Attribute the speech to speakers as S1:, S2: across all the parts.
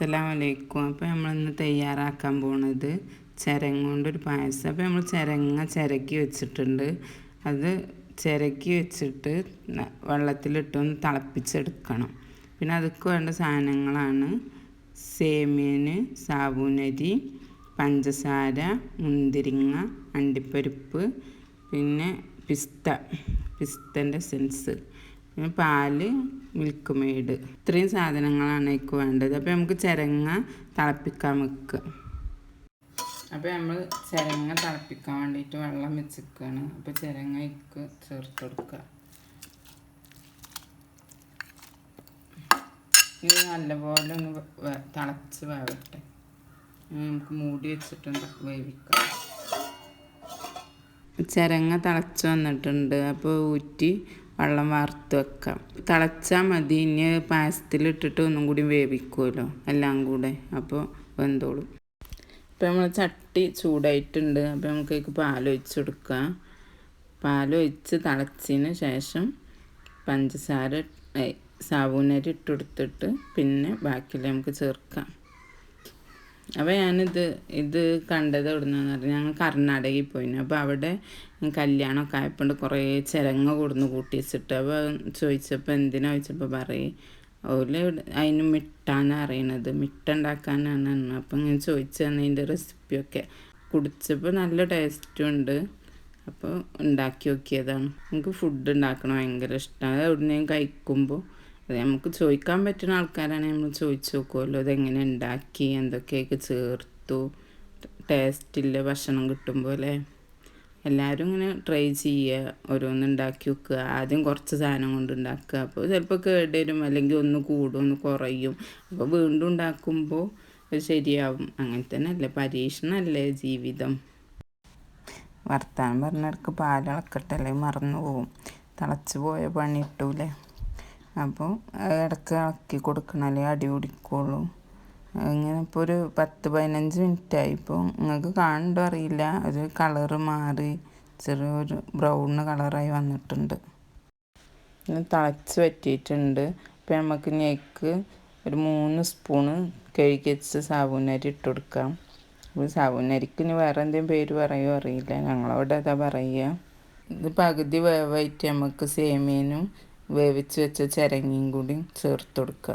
S1: അസ്സലാമലൈക്കും. അപ്പോൾ നമ്മളിന്ന് തയ്യാറാക്കാൻ പോണത് ചിരങ്ങ കൊണ്ടൊരു പായസം. അപ്പോൾ നമ്മൾ ചിരക്കി വെച്ചിട്ടുണ്ട്. അത് ചിരക്കി വെച്ചിട്ട് വെള്ളത്തിലിട്ടൊന്ന് തിളപ്പിച്ചെടുക്കണം. പിന്നെ അതൊക്കെ വേണ്ട സാധനങ്ങളാണ് സേമിയന്, സാബൂനരി, പഞ്ചസാര, മുന്തിരിങ്ങ, അണ്ടിപ്പരിപ്പ്, പിന്നെ പിസ്തൻ്റെ എസൻസ്, പിന്നെ പാല്, മിൽക്ക് മെയ്ഡ്. ഇത്രയും സാധനങ്ങളാണ് എനിക്ക് വേണ്ടത്. അപ്പോൾ നമുക്ക് ചിരങ്ങ തിളപ്പിക്കാൻ വെക്കുക. അപ്പോൾ നമ്മൾ ചിരങ്ങ തിളപ്പിക്കാൻ വേണ്ടിയിട്ട് വെള്ളം വെച്ചിരിക്കുകയാണ്. അപ്പോൾ ചിരങ്ങയ്ക്ക് ചേർത്ത് കൊടുക്കുക. ഇത് നല്ലപോലെ ഒന്ന് തിളച്ച് വേവട്ടെ. നമുക്ക് മൂടി വെച്ചിട്ട് വേവിക്കാം. ചിരങ്ങ തിളച്ച് വന്നിട്ടുണ്ട്. അപ്പോൾ ഊറ്റി വെള്ളം വാർത്ത് വെക്കാം. തിളച്ചാൽ മതി. ഇനി പായസത്തിലിട്ടിട്ട് ഒന്നും കൂടി വേവിക്കുമല്ലോ എല്ലാം കൂടെ, അപ്പോൾ വെന്തോളും. അപ്പോൾ നമ്മൾ ചട്ടി ചൂടായിട്ടുണ്ട്. അപ്പോൾ നമുക്ക് പാലൊഴിച്ച് കൊടുക്കാം. പാലൊഴിച്ച് തിളച്ചതിന് ശേഷം പഞ്ചസാര, സാബൂനരി ഇട്ടെടുത്തിട്ട് പിന്നെ ബാക്കിയിൽ നമുക്ക് ചേർക്കാം. അപ്പോൾ ഇത് കണ്ടത് എവിടെ നിന്നാന്ന് പറഞ്ഞാൽ ഞങ്ങൾ കർണാടകയിൽ പോയിന്. അപ്പോൾ അവിടെ കല്യാണമൊക്കെ ആയപ്പോൾ കുറേ ചിരങ്ങ കൊടുന്ന് കൂട്ടി വെച്ചിട്ട്. അപ്പോൾ ചോദിച്ചപ്പോൾ എന്തിനാ ചോദിച്ചപ്പോൾ പറയും ഓല് അതിന് മിട്ടാന്ന് അറിയണത്, മിട്ട ഉണ്ടാക്കാനാണ്. അപ്പം ഇങ്ങനെ ചോദിച്ചു തന്നതിൻ്റെ റെസിപ്പിയൊക്കെ കുടിച്ചപ്പോൾ നല്ല ടേസ്റ്റും ഉണ്ട്. അപ്പോൾ ഉണ്ടാക്കി നോക്കിയതാണ്. എനിക്ക് ഫുഡ് ഉണ്ടാക്കണം ഭയങ്കര ഇഷ്ടമാണ്. അത് എവിടുന്നേലും കഴിക്കുമ്പോൾ അത് നമുക്ക് ചോദിക്കാൻ പറ്റുന്ന ആൾക്കാരാണെങ്കിൽ നമ്മൾ ചോദിച്ചു നോക്കുമല്ലോ ഇതെങ്ങനെ ഉണ്ടാക്കി, എന്തൊക്കെയൊക്കെ ചേർത്തു, ടേസ്റ്റില്ല ഭക്ഷണം കിട്ടുമ്പോൾ അല്ലേ. എല്ലാവരും ഇങ്ങനെ ട്രൈ ചെയ്യുക, ഓരോന്ന് ഉണ്ടാക്കി വെക്കുക. ആദ്യം കുറച്ച് സാധനം കൊണ്ട് ഉണ്ടാക്കുക. അപ്പോൾ ചിലപ്പോൾ കേടുവരും, അല്ലെങ്കിൽ ഒന്ന് കൂടും ഒന്ന് കുറയും. അപ്പോൾ വീണ്ടും ഉണ്ടാക്കുമ്പോൾ അത് ശരിയാവും. അങ്ങനെ തന്നെ അല്ലേ, പരീക്ഷണമല്ലേ ജീവിതം. വർത്താനം പറഞ്ഞിടക്ക് പാലിളക്കട്ടെ, അല്ലെങ്കിൽ മറന്നു പോവും. തിളച്ച് പോയ പണി ഇട്ടൂലേ. അപ്പോൾ ഇടയ്ക്ക് ഇളക്കി കൊടുക്കണം, അല്ലെങ്കിൽ അടി പിടിക്കുള്ളൂ. ഇങ്ങനെ ഇപ്പോൾ ഒരു 10-15 മിനിറ്റായി. ഇപ്പോൾ നിങ്ങൾക്ക് കാണണ്ടോ അറിയില്ല, ഒരു കളറ് മാറി ചെറിയൊരു ബ്രൗൺ കളറായി വന്നിട്ടുണ്ട്. ഇനി തിളച്ച് വറ്റിയിട്ടുണ്ട്. അപ്പോൾ നമുക്ക് ഞെക്ക് ഒരു 3 സ്പൂണ് കഴുകി വെച്ച് സാബൂനരി ഇട്ട് കൊടുക്കാം. അപ്പോൾ സാബൂനരിക്ക് ഇനി വേറെ എന്തെങ്കിലും പേര് പറയുമോ അറിയില്ല, ഞങ്ങളവിടെ അതാ പറയുക. ഇത് പകുതി വേവായിട്ട് നമുക്ക് സേമിയനും വേവിച്ച് വെച്ച ചിരങ്ങയും കൂടി ചേർത്ത് കൊടുക്കുക.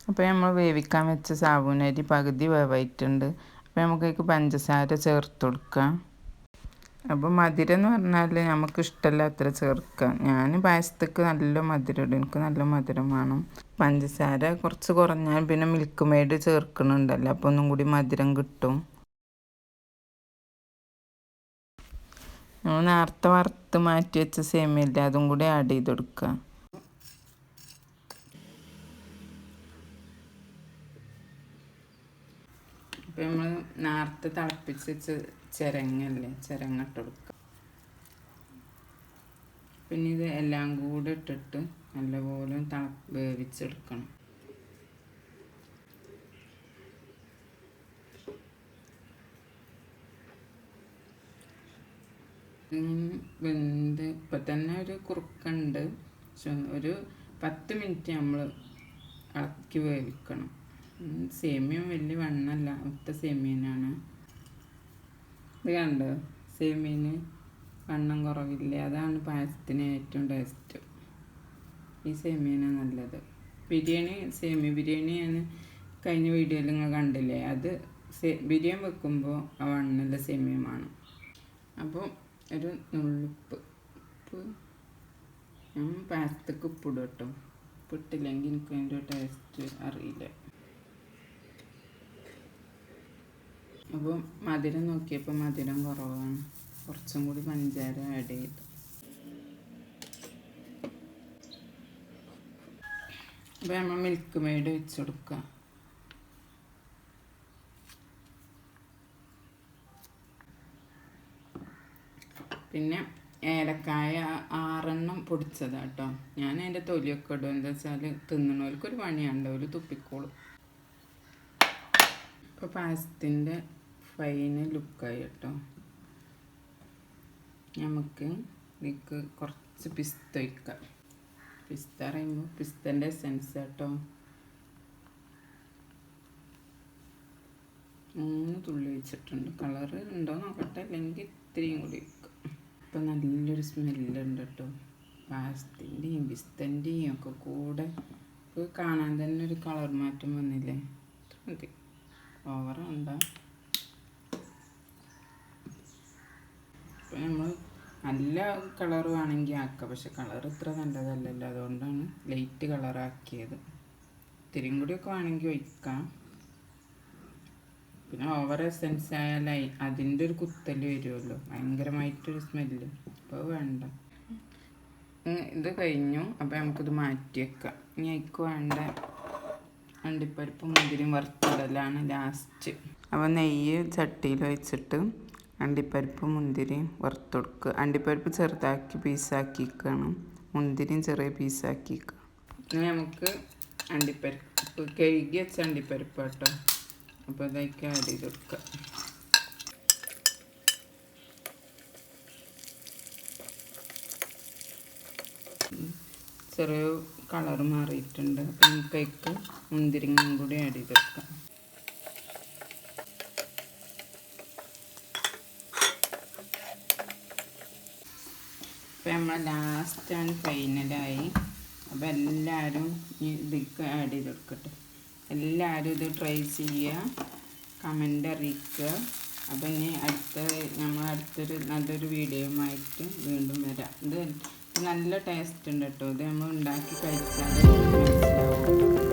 S1: അപ്പോൾ നമ്മൾ വേവിക്കാൻ വെച്ച സാബൂനരി പകുതി വേവായിട്ടുണ്ട്. അപ്പോൾ നമുക്ക് പഞ്ചസാര ചേർത്ത് കൊടുക്കാം. അപ്പോൾ മധുരം എന്ന് പറഞ്ഞാൽ നമുക്ക് ഇഷ്ടമല്ല അത്ര ചേർക്കാം. ഞാൻ പായസത്തേക്ക് നല്ല മധുരം ഇടും, എനിക്ക് നല്ല മധുരം വേണം. പഞ്ചസാര കുറച്ച് കുറഞ്ഞാൽ പിന്നെ മിൽക്ക് മെയ്ഡ് ചേർക്കണുണ്ടല്ലോ, അപ്പോൾ ഒന്നും കൂടി മധുരം കിട്ടും. നമ്മൾ നേരത്തെ വറുത്ത് മാറ്റി വെച്ച സേമിയല്ലേ, അതും കൂടി ആഡ് ചെയ്ത് കൊടുക്കുക. അപ്പോൾ നമ്മൾ നേരത്തെ തിളപ്പിച്ച് വെച്ച ചിരങ്ങ ഇട്ട് കൊടുക്കുക. പിന്നെ ഇത് എല്ലാം കൂടെ ഇട്ടിട്ട് നല്ലപോലെ വേവിച്ചെടുക്കണം. വെന്ത് ഇപ്പം തന്നെ ഒരു കുറുക്കുണ്ട്. പക്ഷെ ഒരു 10 മിനിറ്റ് നമ്മൾ ഇളക്കി വേവിക്കണം. സേമിയം വലിയ വണ്ണമല്ല, ഒറ്റ സേമിയനാണ്. ഇത് കണ്ടോ, സേമിയന് വണ്ണം കുറവില്ല. അതാണ് പായസത്തിന് ഏറ്റവും ടേസ്റ്റ്. ഈ സേമിയനാണ് നല്ലത്. സേമിയ ബിരിയാണി ഞാൻ കഴിഞ്ഞ വീഡിയോയിൽ നിങ്ങൾ കണ്ടില്ലേ, അത് ബിരിയാണി വെക്കുമ്പോൾ ആ വണ്ണല്ല സേമിയമാണ്. അപ്പോൾ ഒരു നുള്ളുപ്പ് ഞാൻ പായസത്തേക്ക് ഉപ്പിടും കേട്ടോ. ഉപ്പിട്ടില്ലെങ്കിൽ എനിക്ക് അതിൻ്റെ ടേസ്റ്റ് അറിയില്ല. അപ്പോൾ മധുരം നോക്കിയപ്പോൾ മധുരം കുറവാണ്, കുറച്ചും കൂടി പഞ്ചാര ആഡ് ചെയ്തു. അപ്പോൾ നമ്മൾ മിൽക്ക് മെയ്ഡ് വെച്ച് കൊടുക്കുക. പിന്നെ ഏലക്കായ 6 പൊടിച്ചതാണ് കേട്ടോ. ഞാൻ അതിൻ്റെ തൊലിയൊക്കെ ഇടും, എന്താ വെച്ചാൽ തിന്നണവർക്കൊരു പണിയാണ്ടോ, ഒരു തുപ്പിക്കോളും. ഇപ്പോൾ പായസത്തിൻ്റെ ഫൈന് ലുക്കായി കേട്ടോ. നമുക്ക് ഇതിക്ക് കുറച്ച് പിസ്ത വയ്ക്കാം. പിസ്ത പറയുമ്പോൾ പിസ്തൻ്റെ എസൻസ് കേട്ടോ. 3 തുള്ളി വെച്ചിട്ടുണ്ട്. കളറ് ഉണ്ടോ നോക്കട്ടെ, അല്ലെങ്കിൽ ഇത്രയും കൂടി വെക്കാം. ഇപ്പം നല്ലൊരു സ്മെല്ലുണ്ട് കേട്ടോ. പാസ്തൻ്റെയും പിസ്തൻ്റെയും ഒക്കെ കൂടെ ഇപ്പോൾ കാണാൻ തന്നെ ഒരു കളർ മാറ്റം വന്നില്ലേ. മതി, ഓവറുണ്ടോ. ഇപ്പം നമ്മൾ നല്ല കളർ വേണമെങ്കിൽ ആക്കാം, പക്ഷെ കളർ ഇത്ര നല്ലതല്ലല്ലോ, അതുകൊണ്ടാണ് ലൈറ്റ് കളറാക്കിയത്. ഇത്തിരിയും കൂടിയൊക്കെ വേണമെങ്കിൽ ഒഴിക്കാം. പിന്നെ ഓവർ എസൻസ് ആയാൽ അതിൻ്റെ ഒരു കുത്തൽ വരുമല്ലോ, ഭയങ്കരമായിട്ടൊരു സ്മെല്ല്. അപ്പോൾ വേണ്ട. ഇത് കഴിഞ്ഞു. അപ്പോൾ നമുക്കിത് മാറ്റി വെക്കാം. ഇനി അതിക്ക് വേണ്ട അണ്ടിപ്പരിപ്പ് മുന്തിരിയും വറുത്തിടലാണ് ലാസ്റ്റ്. അപ്പോൾ നെയ്യ് ചട്ടിയിൽ വെച്ചിട്ട് അണ്ടിപ്പരിപ്പ് മുന്തിരിയും വറുത്ത് കൊടുക്കുക. അണ്ടിപ്പരിപ്പ് ചെറുതാക്കി പീസാക്കിക്കണം, മുന്തിരിയും ചെറിയ പീസാക്കിക്കുക. ഇനി നമുക്ക് അണ്ടിപ്പരിപ്പ് കഴുകി വെച്ച അണ്ടിപ്പരിപ്പ് കേട്ടോ. അപ്പോൾ ഇതൊക്കെ ആഡ് ചെയ്ത് കൊടുക്കുക. ചെറിയ കളർ മാറിയിട്ടുണ്ട്. അപ്പം നമുക്കതിക്ക് മുന്തിരിങ്ങയും കൂടി ആഡ് ചെയ്ത് കൊടുക്കാം. അപ്പം നമ്മൾ ലാസ്റ്റാണ് ഫൈനലായി. അപ്പോൾ എല്ലാവരും ഇതിക്ക് ആഡ് ചെയ്ത് കൊടുക്കട്ടെ. എല്ലാവരും ഇത് ട്രൈ ചെയ്യുക, കമൻ്റ് അറിയിക്കുക. അപ്പം ഇനി നമ്മൾ അടുത്തൊരു നല്ലൊരു വീഡിയോയുമായിട്ട് വീണ്ടും വരാം. ഇത് നല്ല ടേസ്റ്റ് ഉണ്ട് കേട്ടോ. ഇത് നമ്മൾ ഉണ്ടാക്കി കഴിച്ചാൽ മനസ്സിലാവും.